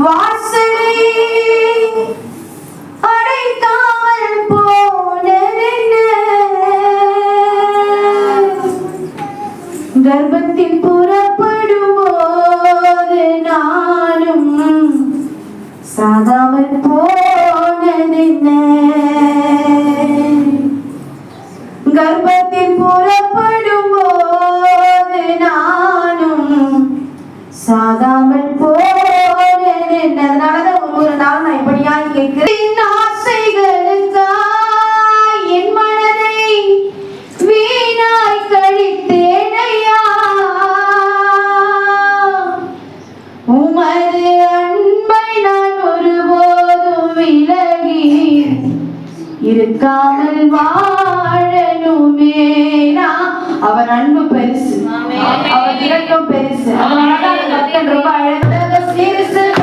வாசலை அடைக்காமல் போனதென்ன, கர்ப்பத்தில் புறப்படும் போது நானும் சாகாமல் போனதென்ன, கர்ப்பத்தில் புறப்படும் போது நானும் சாகாமல் போனதென்ன. அதனாலதான் ஒவ்வொரு நாள் நான் இப்படியாய் கேட்கிறேன். ஆசைகளுக்காய் என் மனதை வீணாய் கழித்தேனையா, உமது அன்பை நான் ஒருபோதும் விலகி இருக்காமல் வாழணுமே. அவர் அன்பு பெருசு, அவர் இரக்கம் பெருசு. அதனாலதான் அந்த பக்தன் ரொம்ப